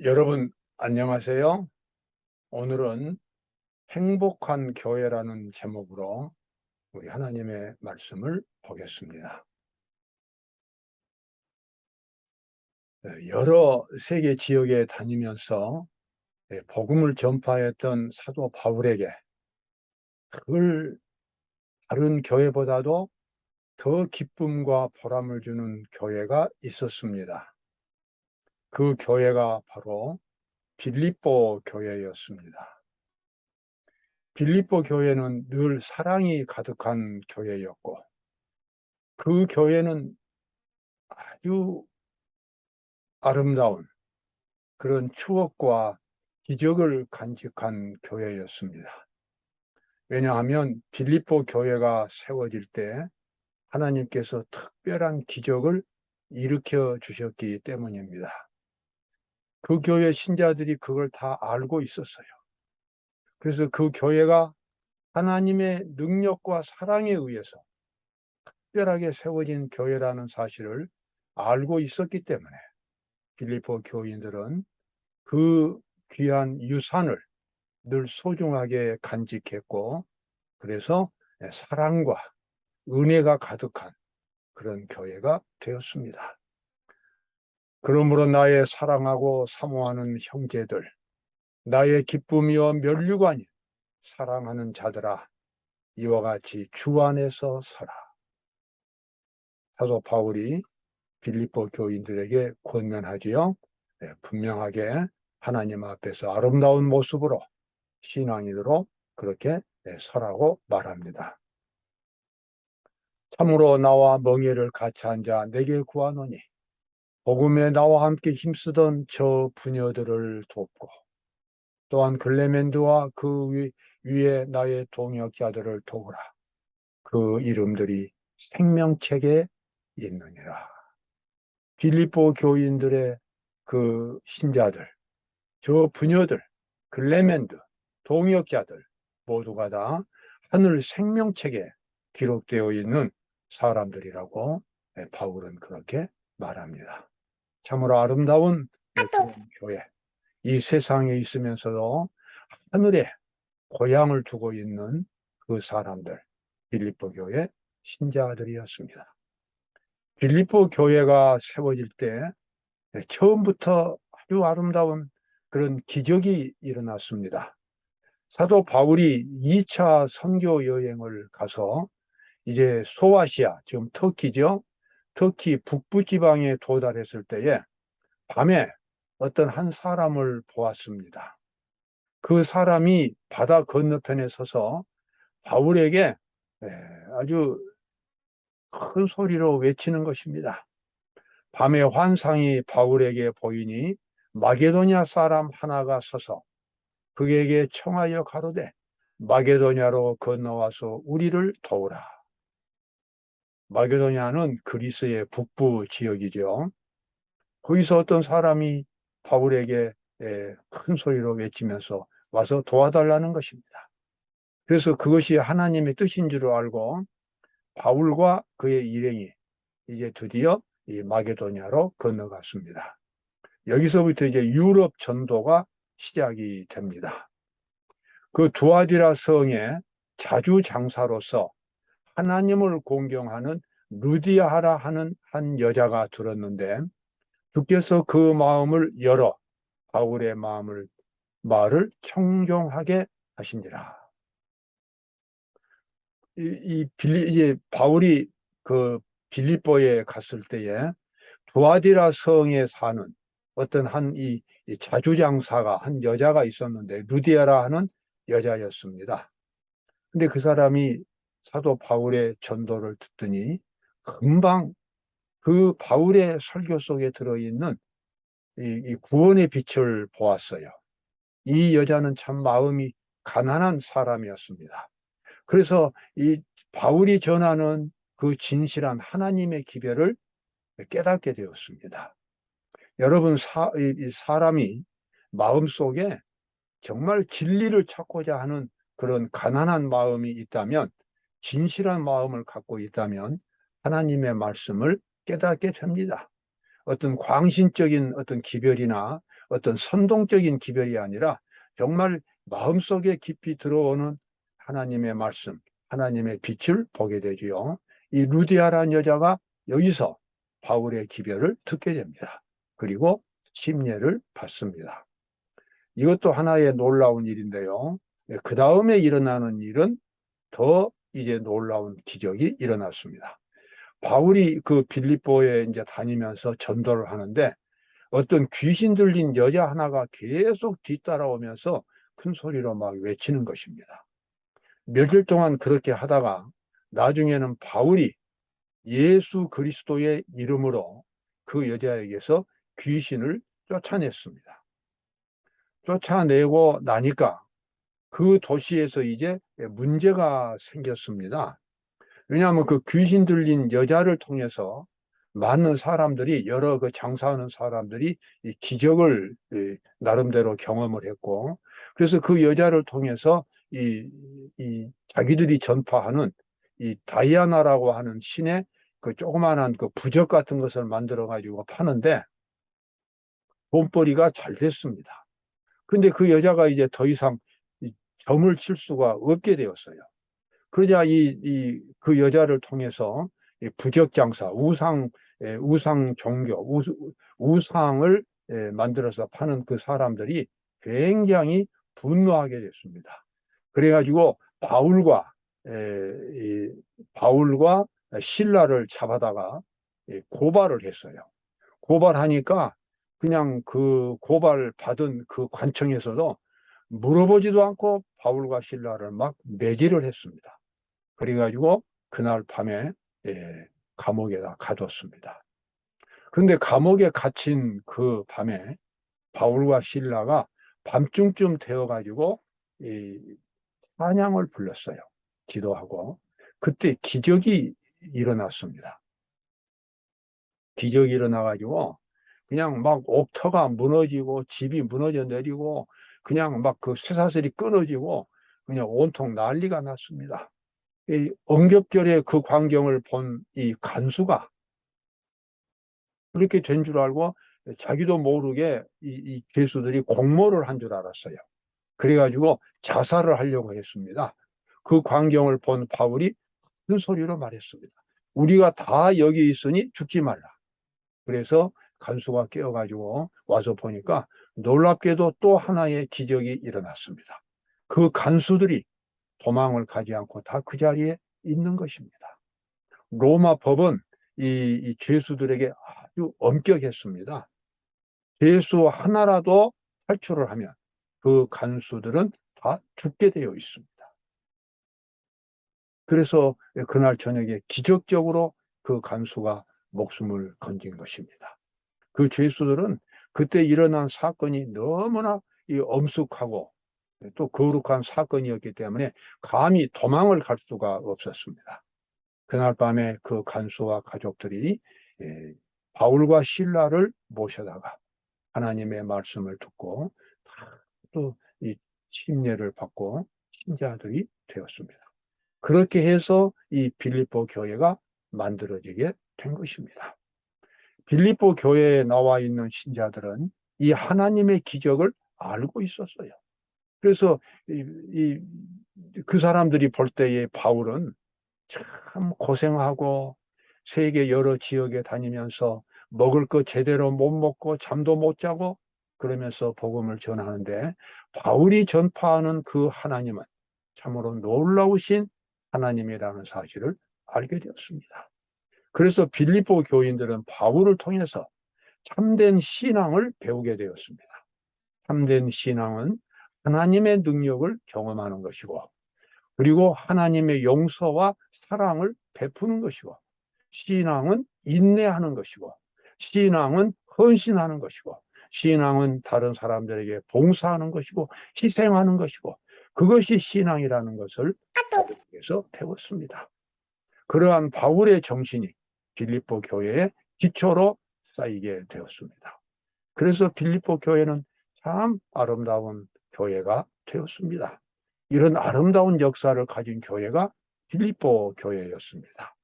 여러분, 안녕하세요. 오늘은 행복한 교회라는 제목으로 우리 하나님의 말씀을 보겠습니다. 여러 세계 지역에 다니면서 복음을 전파했던 사도 바울에게 그걸 다른 교회보다도 더 기쁨과 보람을 주는 교회가 있었습니다. 그 교회가 바로 빌립보 교회였습니다. 빌립보 교회는 늘 사랑이 가득한 교회였고, 그 교회는 아주 아름다운 그런 추억과 기적을 간직한 교회였습니다. 왜냐하면 빌립보 교회가 세워질 때 하나님께서 특별한 기적을 일으켜 주셨기 때문입니다. 그 교회 신자들이 그걸 다 알고 있었어요. 그래서 그 교회가 하나님의 능력과 사랑에 의해서 특별하게 세워진 교회라는 사실을 알고 있었기 때문에 빌립보 교인들은 그 귀한 유산을 늘 소중하게 간직했고, 그래서 사랑과 은혜가 가득한 그런 교회가 되었습니다. 그러므로 나의 사랑하고 사모하는 형제들, 나의 기쁨이요 면류관인 사랑하는 자들아, 이와 같이 주 안에서 서라. 사도 바울이 빌립보 교인들에게 권면하지요. 분명하게 하나님 앞에서 아름다운 모습으로 신앙인으로 그렇게 서라고 말합니다. 참으로 나와 멍에를 같이 앉아 내게 구하노니 복음에 나와 함께 힘쓰던 저 부녀들을 돕고, 또한 글레멘드와 그 위에 나의 동역자들을 도우라. 그 이름들이 생명책에 있느니라. 빌립보 교인들의 그 신자들, 저 부녀들, 글레멘드, 동역자들 모두가 다 하늘 생명책에 기록되어 있는 사람들이라고 바울은 그렇게 말합니다. 참으로 아름다운 그런 교회, 이 세상에 있으면서도 하늘에 고향을 두고 있는 그 사람들, 빌립보 교회 신자들이었습니다. 빌립보 교회가 세워질 때 처음부터 아주 아름다운 그런 기적이 일어났습니다. 사도 바울이 2차 선교 여행을 가서 이제 소아시아, 지금 터키죠. 터키 북부 지방에 도달했을 때에 밤에 어떤 한 사람을 보았습니다. 그 사람이 바다 건너편에 서서 바울에게 아주 큰 소리로 외치는 것입니다. 밤에 환상이 바울에게 보이니 마게도냐 사람 하나가 서서 그에게 청하여 가로되 마게도냐로 건너와서 우리를 도우라. 마게도냐는 그리스의 북부 지역이죠. 거기서 어떤 사람이 바울에게 큰 소리로 외치면서 와서 도와달라는 것입니다. 그래서 그것이 하나님의 뜻인 줄 알고 바울과 그의 일행이 이제 드디어 이 마게도냐로 건너갔습니다. 여기서부터 이제 유럽 전도가 시작이 됩니다. 그 두아디라 성의 자주장사로서 하나님을 공경하는 루디아하라 하는 한 여자가 들었는데, 주께서 그 마음을 열어 바울의 말을 청종하게 하신지라. 이제 바울이 그 빌립보에 갔을 때에 두아디라 성에 사는 어떤 이 자주장사가 한 여자가 있었는데, 루디아라 하는 여자였습니다. 근데 그 사람이 사도 바울의 전도를 듣더니 금방 그 바울의 설교 속에 들어있는 이 구원의 빛을 보았어요. 이 여자는 참 마음이 가난한 사람이었습니다. 그래서 이 바울이 전하는 그 진실한 하나님의 기별을 깨닫게 되었습니다. 여러분, 사람이 마음속에 정말 진리를 찾고자 하는 그런 가난한 마음이 있다면, 진실한 마음을 갖고 있다면 하나님의 말씀을 깨닫게 됩니다. 어떤 광신적인 어떤 기별이나 어떤 선동적인 기별이 아니라 정말 마음속에 깊이 들어오는 하나님의 말씀, 하나님의 빛을 보게 되지요. 이 루디아라는 여자가 여기서 바울의 기별을 듣게 됩니다. 그리고 침례를 받습니다. 이것도 하나의 놀라운 일인데요. 그 다음에 일어나는 일은 더 이제 놀라운 기적이 일어났습니다. 바울이 그 빌립보에 이제 다니면서 전도를 하는데 어떤 귀신 들린 여자 하나가 계속 뒤따라오면서 큰 소리로 막 외치는 것입니다. 며칠 동안 그렇게 하다가 나중에는 바울이 예수 그리스도의 이름으로 그 여자에게서 귀신을 쫓아냈습니다. 쫓아내고 나니까 그 도시에서 이제 문제가 생겼습니다. 왜냐하면 그 귀신 들린 여자를 통해서 많은 사람들이, 여러 그 장사하는 사람들이 이 기적을 나름대로 경험을 했고, 그래서 그 여자를 통해서 이 자기들이 전파하는 이 다이아나라고 하는 신의 그 조그만한 그 부적 같은 것을 만들어 가지고 파는데 돈벌이가 잘 됐습니다. 근데 그 여자가 이제 더 이상 점을 칠 수가 없게 되었어요. 그러자 그 여자를 통해서 부적 장사, 우상 종교, 우상을 만들어서 파는 그 사람들이 굉장히 분노하게 됐습니다. 그래가지고 바울과 신라를 잡아다가 고발을 했어요. 고발하니까 그냥 그 고발 받은 그 관청에서도 물어보지도 않고 바울과 신라를 막 매질을 했습니다. 그래가지고 그날 밤에 감옥에다 가뒀습니다. 그런데 감옥에 갇힌 그 밤에 바울과 신라가 밤중쯤 되어가지고 이 찬양을 불렀어요. 기도하고. 그때 기적이 일어났습니다. 기적이 일어나가지고 그냥 막 옥터가 무너지고 집이 무너져 내리고 그냥 막 그 쇠사슬이 끊어지고 그냥 온통 난리가 났습니다. 이 엄격결에 그 광경을 본 이 간수가 그렇게 된 줄 알고 자기도 모르게 이 죄수들이 공모를 한 줄 알았어요. 그래가지고 자살을 하려고 했습니다. 그 광경을 본 바울이 큰 소리로 말했습니다. 우리가 다 여기 있으니 죽지 말라. 그래서 간수가 깨어가지고 와서 보니까 놀랍게도 또 하나의 기적이 일어났습니다. 그 간수들이 도망을 가지 않고 다 그 자리에 있는 것입니다. 로마 법은 이 죄수들에게 아주 엄격했습니다. 죄수 하나라도 탈출을 하면 그 간수들은 다 죽게 되어 있습니다. 그래서 그날 저녁에 기적적으로 그 간수가 목숨을 건진 것입니다. 그 죄수들은 그때 일어난 사건이 너무나 엄숙하고 또 거룩한 사건이었기 때문에 감히 도망을 갈 수가 없었습니다. 그날 밤에 그 간수와 가족들이 바울과 신라를 모셔다가 하나님의 말씀을 듣고 또 이 침례를 받고 신자들이 되었습니다. 그렇게 해서 이 빌립보 교회가 만들어지게 된 것입니다. 빌립보 교회에 나와 있는 신자들은 이 하나님의 기적을 알고 있었어요. 그래서 그 사람들이 볼 때에 바울은 참 고생하고 세계 여러 지역에 다니면서 먹을 거 제대로 못 먹고 잠도 못 자고 그러면서 복음을 전하는데 바울이 전파하는 그 하나님은 참으로 놀라우신 하나님이라는 사실을 알게 되었습니다. 그래서 빌립보 교인들은 바울을 통해서 참된 신앙을 배우게 되었습니다. 참된 신앙은 하나님의 능력을 경험하는 것이고 그리고 하나님의 용서와 사랑을 베푸는 것이고 신앙은 인내하는 것이고 신앙은 헌신하는 것이고 신앙은 다른 사람들에게 봉사하는 것이고 희생하는 것이고 그것이 신앙이라는 것을 바울에게서 배웠습니다. 그러한 바울의 정신이 빌립보 교회의 기초로 쌓이게 되었습니다. 그래서 빌립보 교회는 참 아름다운 교회가 되었습니다. 이런 아름다운 역사를 가진 교회가 빌립보 교회였습니다.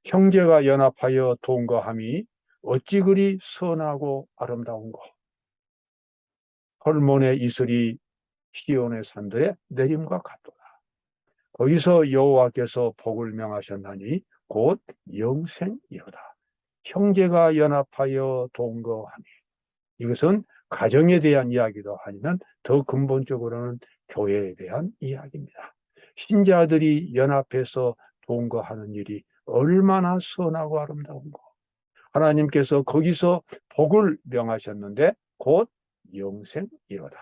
형제가 연합하여 동거함이 어찌 그리 선하고 아름다운고 헐몬의 이슬이 시온의 산들에 내림과 같도다. 거기서 여호와께서 복을 명하셨나니 곧 영생이로다. 형제가 연합하여 동거하니. 이것은 가정에 대한 이야기도 하지만 더 근본적으로는 교회에 대한 이야기입니다. 신자들이 연합해서 동거하는 일이 얼마나 선하고 아름다운가. 하나님께서 거기서 복을 명하셨는데 곧 영생이로다.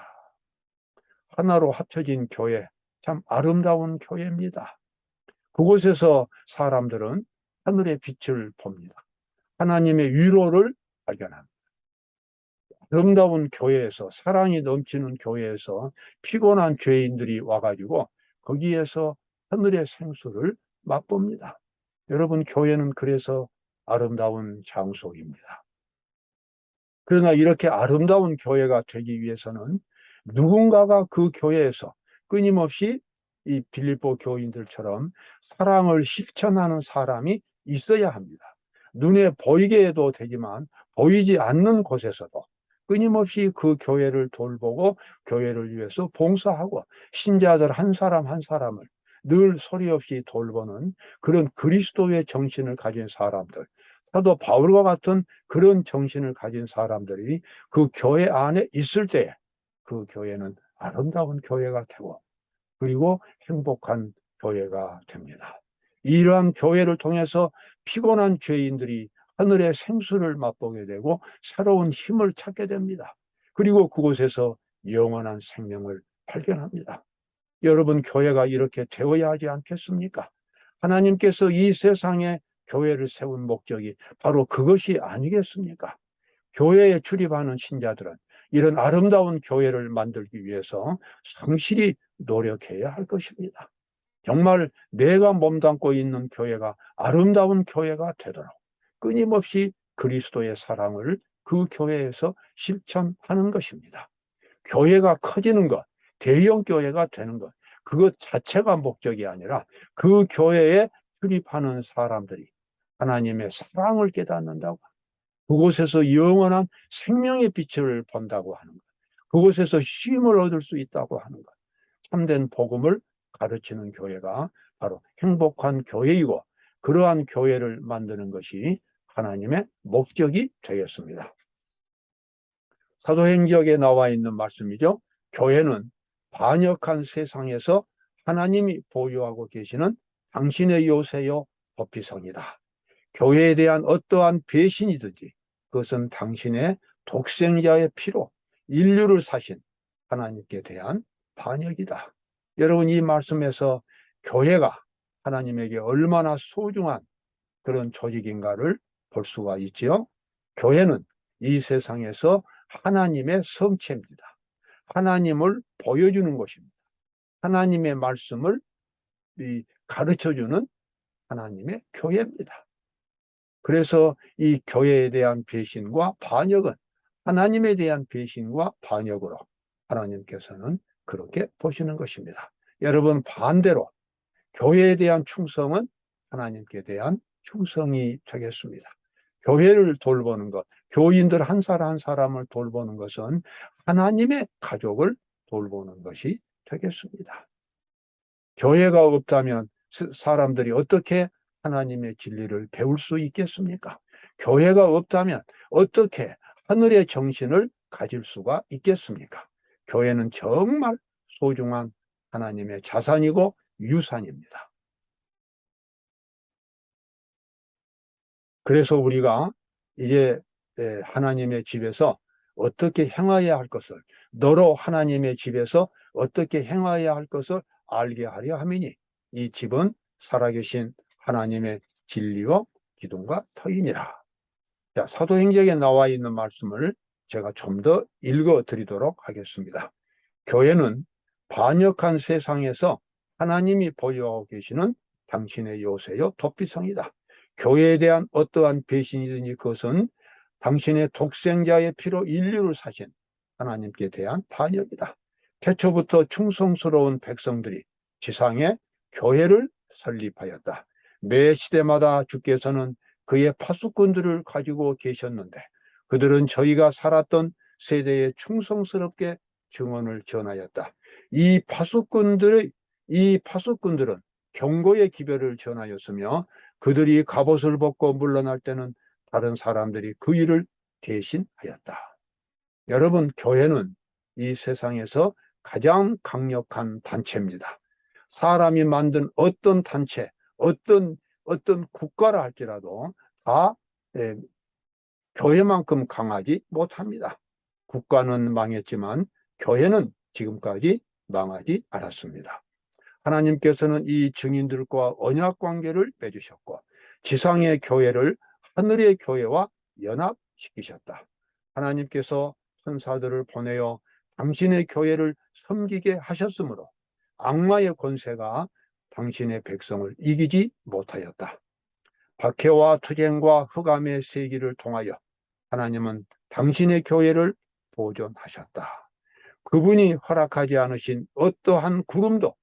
하나로 합쳐진 교회, 참 아름다운 교회입니다. 그곳에서 사람들은 하늘의 빛을 봅니다. 하나님의 위로를 발견합니다. 아름다운 교회에서, 사랑이 넘치는 교회에서 피곤한 죄인들이 와가지고 거기에서 하늘의 생수를 맛봅니다. 여러분, 교회는 그래서 아름다운 장소입니다. 그러나 이렇게 아름다운 교회가 되기 위해서는 누군가가 그 교회에서 끊임없이 이 빌립보 교인들처럼 사랑을 실천하는 사람이 있어야 합니다. 눈에 보이게 해도 되지만 보이지 않는 곳에서도 끊임없이 그 교회를 돌보고 교회를 위해서 봉사하고 신자들 한 사람 한 사람을 늘 소리 없이 돌보는 그런 그리스도의 정신을 가진 사람들, 사도 바울과 같은 그런 정신을 가진 사람들이 그 교회 안에 있을 때 그 교회는 아름다운 교회가 되고 그리고 행복한 교회가 됩니다. 이러한 교회를 통해서 피곤한 죄인들이 하늘의 생수를 맛보게 되고 새로운 힘을 찾게 됩니다. 그리고 그곳에서 영원한 생명을 발견합니다. 여러분, 교회가 이렇게 되어야 하지 않겠습니까? 하나님께서 이 세상에 교회를 세운 목적이 바로 그것이 아니겠습니까? 교회에 출입하는 신자들은 이런 아름다운 교회를 만들기 위해서 성실히 노력해야 할 것입니다. 정말 내가 몸담고 있는 교회가 아름다운 교회가 되도록 끊임없이 그리스도의 사랑을 그 교회에서 실천하는 것입니다. 교회가 커지는 것, 대형 교회가 되는 것, 그것 자체가 목적이 아니라 그 교회에 출입하는 사람들이 하나님의 사랑을 깨닫는다고, 그곳에서 영원한 생명의 빛을 본다고 하는 것, 그곳에서 쉼을 얻을 수 있다고 하는 것, 참된 복음을 가르치는 교회가 바로 행복한 교회이고 그러한 교회를 만드는 것이 하나님의 목적이 되겠습니다. 사도행전에 나와 있는 말씀이죠. 교회는 반역한 세상에서 하나님이 보유하고 계시는 당신의 요새요 도피성이다. 교회에 대한 어떠한 배신이든지 그것은 당신의 독생자의 피로 인류를 사신 하나님께 대한 반역이다. 여러분, 이 말씀에서 교회가 하나님에게 얼마나 소중한 그런 조직인가를 볼 수가 있지요. 교회는 이 세상에서 하나님의 성체입니다. 하나님을 보여주는 곳입니다. 하나님의 말씀을 가르쳐주는 하나님의 교회입니다. 그래서 이 교회에 대한 배신과 반역은 하나님에 대한 배신과 반역으로 하나님께서는 그렇게 보시는 것입니다. 여러분, 반대로 교회에 대한 충성은 하나님께 대한 충성이 되겠습니다. 교회를 돌보는 것, 교인들 한 사람 한 사람을 돌보는 것은 하나님의 가족을 돌보는 것이 되겠습니다. 교회가 없다면 사람들이 어떻게 하나님의 진리를 배울 수 있겠습니까? 교회가 없다면 어떻게 하늘의 정신을 가질 수가 있겠습니까? 교회는 정말 소중한 하나님의 자산이고 유산입니다. 그래서 우리가 이제 하나님의 집에서 어떻게 행하여야 할 것을, 너로 하나님의 집에서 어떻게 행하여야 할 것을 알게 하려 함이니 이 집은 살아계신 하나님의 진리와 기둥과 터이니라. 자, 사도행전에 나와 있는 말씀을 제가 좀 더 읽어 드리도록 하겠습니다. 교회는 반역한 세상에서 하나님이 보유하고 계시는 당신의 요새요 도피성이다. 교회에 대한 어떠한 배신이든지 그것은 당신의 독생자의 피로 인류를 사신 하나님께 대한 반역이다. 태초부터 충성스러운 백성들이 지상에 교회를 설립하였다. 매 시대마다 주께서는 그의 파수꾼들을 가지고 계셨는데 그들은 저희가 살았던 세대에 충성스럽게 증언을 전하였다. 이 파수꾼들은 경고의 기별을 전하였으며 그들이 갑옷을 벗고 물러날 때는 다른 사람들이 그 일을 대신하였다. 여러분, 교회는 이 세상에서 가장 강력한 단체입니다. 사람이 만든 어떤 단체, 어떤 국가라 할지라도 다 교회만큼 강하지 못합니다. 국가는 망했지만 교회는 지금까지 망하지 않았습니다. 하나님께서는 이 증인들과 언약 관계를 맺으셨고 지상의 교회를 하늘의 교회와 연합시키셨다. 하나님께서 천사들을 보내어 당신의 교회를 섬기게 하셨으므로 악마의 권세가 당신의 백성을 이기지 못하였다. 박해와 투쟁과 흑암의 세기를 통하여 하나님은 당신의 교회를 보존하셨다. 그분이 허락하지 않으신 어떠한 구름도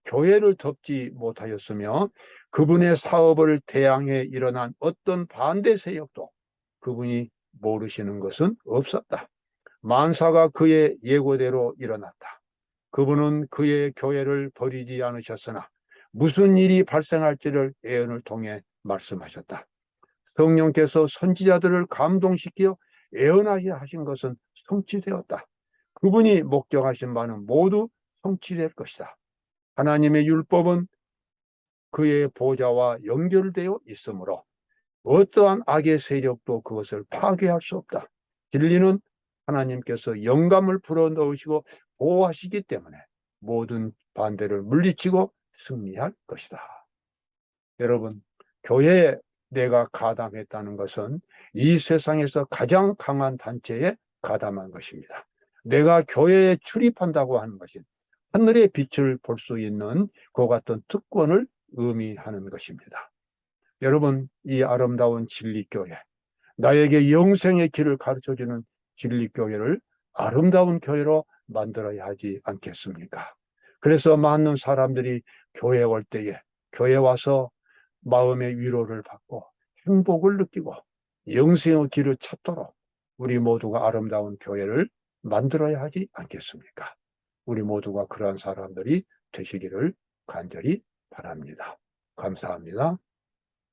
교회를 덮지 못하였으며 그분의 사업을 대항해 일어난 어떤 반대 세력도 그분이 모르시는 것은 없었다. 만사가 그의 예고대로 일어났다. 그분은 그의 교회를 버리지 않으셨으나 무슨 일이 발생할지를 예언을 통해 말씀하셨다. 성령께서 선지자들을 감동시켜 예언하게 하신 것은 성취되었다. 그분이 목적하신 바는 모두 성취될 것이다. 하나님의 율법은 그의 보좌와 연결되어 있으므로 어떠한 악의 세력도 그것을 파괴할 수 없다. 진리는 하나님께서 영감을 불어넣으시고 보호하시기 때문에 모든 반대를 물리치고 승리할 것이다. 여러분, 교회에 내가 가담했다는 것은 이 세상에서 가장 강한 단체에 가담한 것입니다. 내가 교회에 출입한다고 하는 것은 하늘의 빛을 볼 수 있는 그 같은 특권을 의미하는 것입니다. 여러분, 이 아름다운 진리교회, 나에게 영생의 길을 가르쳐주는 진리교회를 아름다운 교회로 만들어야 하지 않겠습니까? 그래서 많은 사람들이 교회 올 때에 교회 와서 마음의 위로를 받고 행복을 느끼고 영생의 길을 찾도록 우리 모두가 아름다운 교회를 만들어야 하지 않겠습니까? 우리 모두가 그러한 사람들이 되시기를 간절히 바랍니다. 감사합니다.